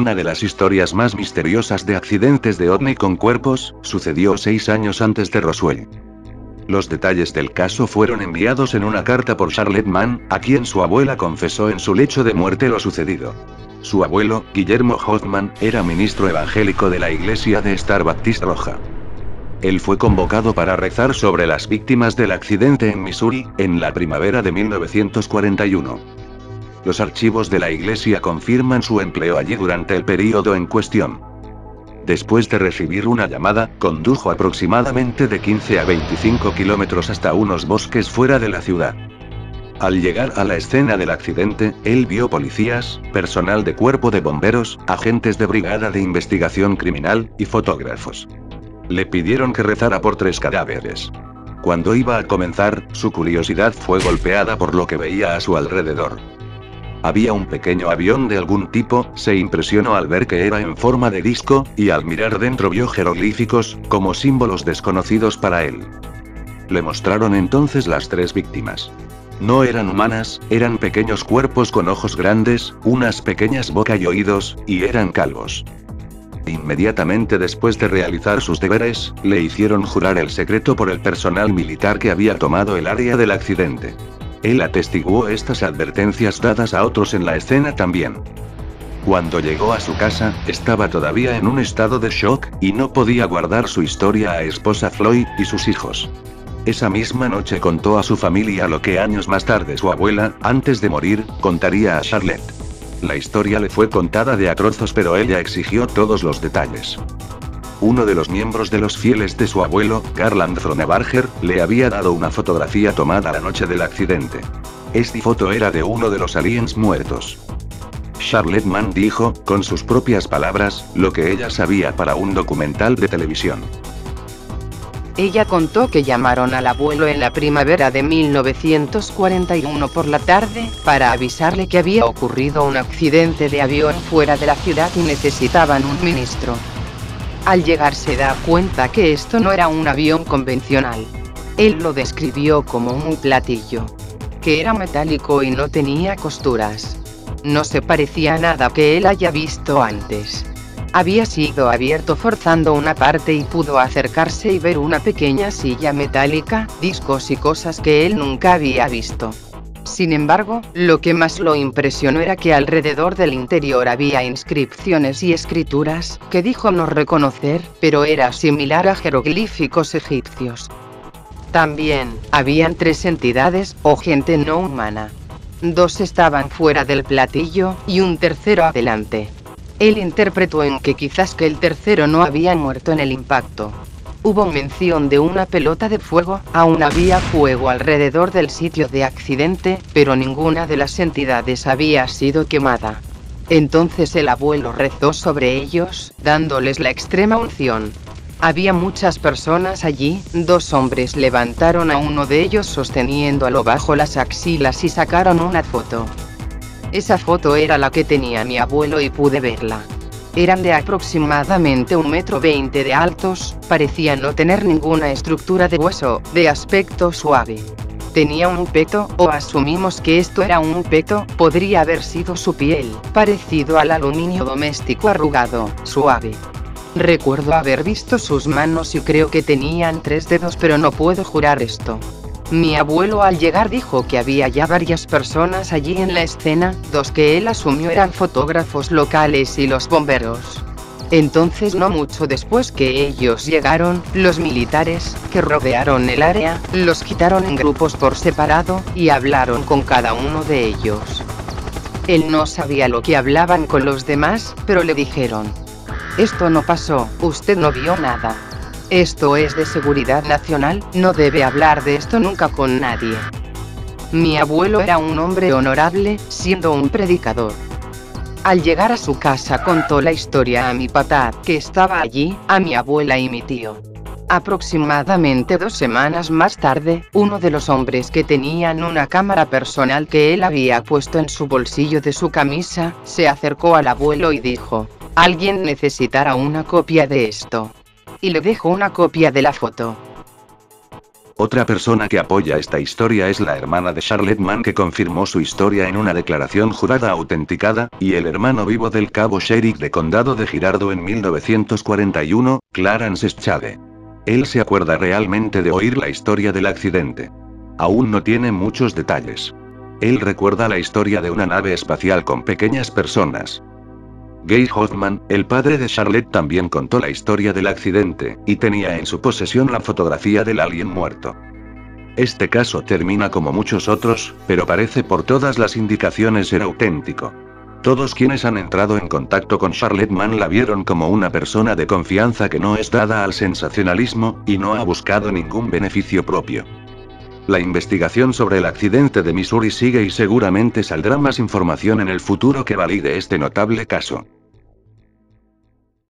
Una de las historias más misteriosas de accidentes de ovni con cuerpos, sucedió 6 años antes de Roswell. Los detalles del caso fueron enviados en una carta por Charlotte Mann, a quien su abuela confesó en su lecho de muerte lo sucedido. Su abuelo, Guillermo Hoffman, era ministro evangélico de la iglesia de Star Baptist Roja. Él fue convocado para rezar sobre las víctimas del accidente en Missouri, en la primavera de 1941. Los archivos de la iglesia confirman su empleo allí durante el período en cuestión. Después de recibir una llamada, condujo aproximadamente de 15 a 25 kilómetros hasta unos bosques fuera de la ciudad. Al llegar a la escena del accidente, él vio policías, personal de cuerpo de bomberos, agentes de brigada de investigación criminal, y fotógrafos. Le pidieron que rezara por 3 cadáveres. Cuando iba a comenzar, su curiosidad fue golpeada por lo que veía a su alrededor. Había un pequeño avión de algún tipo, se impresionó al ver que era en forma de disco, y al mirar dentro vio jeroglíficos, como símbolos desconocidos para él. Le mostraron entonces las 3 víctimas. No eran humanas, eran pequeños cuerpos con ojos grandes, unas pequeñas boca y oídos, y eran calvos. Inmediatamente después de realizar sus deberes, le hicieron jurar el secreto por el personal militar que había tomado el área del accidente. Él atestiguó estas advertencias dadas a otros en la escena también. Cuando llegó a su casa, estaba todavía en un estado de shock, y no podía guardar su historia a esposa Floyd y sus hijos. Esa misma noche contó a su familia lo que años más tarde su abuela, antes de morir, contaría a Charlotte. La historia le fue contada de a trozos, pero ella exigió todos los detalles. Uno de los miembros de los fieles de su abuelo, Garland Fronebarger, le había dado una fotografía tomada la noche del accidente. Esta foto era de uno de los aliens muertos. Charlotte Mann dijo, con sus propias palabras, lo que ella sabía para un documental de televisión. Ella contó que llamaron al abuelo en la primavera de 1941 por la tarde, para avisarle que había ocurrido un accidente de avión fuera de la ciudad y necesitaban un ministro. Al llegar se da cuenta que esto no era un avión convencional. Él lo describió como un platillo, que era metálico y no tenía costuras. No se parecía a nada que él haya visto antes. Había sido abierto forzando una parte y pudo acercarse y ver una pequeña silla metálica, discos y cosas que él nunca había visto. Sin embargo, lo que más lo impresionó era que alrededor del interior había inscripciones y escrituras, que dijo no reconocer, pero era similar a jeroglíficos egipcios. También, habían 3 entidades, o gente no humana. 2 estaban fuera del platillo, y un tercero adelante. Él interpretó en que quizás que el tercero no había muerto en el impacto. Hubo mención de una pelota de fuego, aún había fuego alrededor del sitio de accidente, pero ninguna de las entidades había sido quemada. Entonces el abuelo rezó sobre ellos, dándoles la extrema unción. Había muchas personas allí, 2 hombres levantaron a uno de ellos sosteniéndolo bajo las axilas y sacaron una foto. Esa foto era la que tenía mi abuelo y pude verla. Eran de aproximadamente 1,20 m de altos, parecía no tener ninguna estructura de hueso, de aspecto suave. Tenía un peto, o asumimos que esto era un peto, podría haber sido su piel, parecido al aluminio doméstico arrugado, suave. Recuerdo haber visto sus manos y creo que tenían 3 dedos, pero no puedo jurar esto. Mi abuelo al llegar dijo que había ya varias personas allí en la escena, 2 que él asumió eran fotógrafos locales y los bomberos. Entonces no mucho después que ellos llegaron, los militares, que rodearon el área, los quitaron en grupos por separado, y hablaron con cada uno de ellos. Él no sabía lo que hablaban con los demás, pero le dijeron: esto no pasó, usted no vio nada. Esto es de seguridad nacional, no debe hablar de esto nunca con nadie. Mi abuelo era un hombre honorable, siendo un predicador. Al llegar a su casa contó la historia a mi papá, que estaba allí, a mi abuela y mi tío. Aproximadamente 2 semanas más tarde, uno de los hombres que tenían una cámara personal que él había puesto en su bolsillo de su camisa, se acercó al abuelo y dijo: alguien necesitará una copia de esto. Y le dejó una copia de la foto. Otra persona que apoya esta historia es la hermana de Charlotte Mann, que confirmó su historia en una declaración jurada autenticada, y el hermano vivo del cabo sheriff de condado de Girardo en 1941, Clarence Schade. Él se acuerda realmente de oír la historia del accidente. Aún no tiene muchos detalles. Él recuerda la historia de una nave espacial con pequeñas personas. Gay Hoffman, el padre de Charlotte, también contó la historia del accidente, y tenía en su posesión la fotografía del alien muerto. Este caso termina como muchos otros, pero parece por todas las indicaciones ser auténtico. Todos quienes han entrado en contacto con Charlotte Mann la vieron como una persona de confianza que no es dada al sensacionalismo, y no ha buscado ningún beneficio propio. La investigación sobre el accidente de Missouri sigue y seguramente saldrá más información en el futuro que valide este notable caso.